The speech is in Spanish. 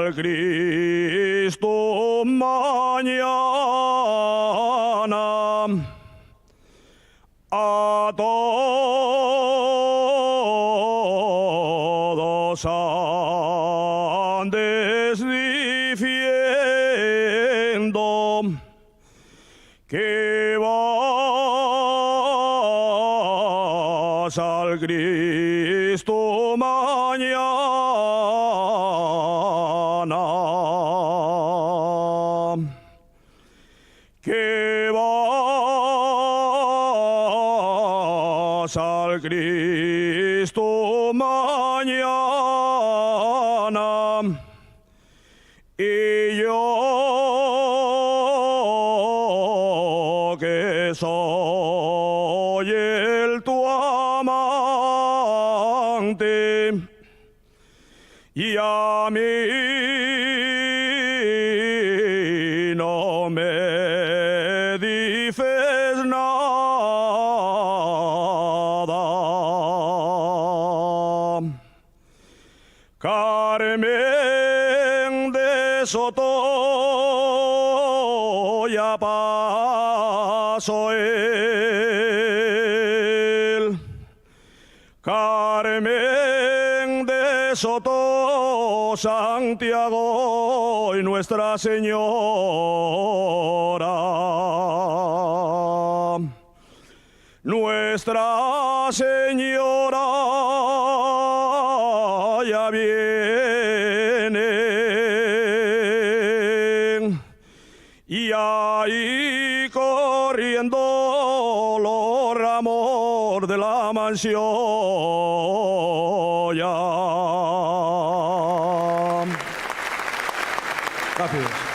al Cristo mañana, a todos andes diciendo que vas al Cristo mañana, que vas al Cristo mañana, y yo que soy el tu amante, y a mí no me dices nada. Carmen de Soto, ya pasó él. Carmen de Soto, Santiago y Nuestra Señora. Nuestra Señora ya viene, y ahí corriendo los ramos de la mansión ya. Gracias.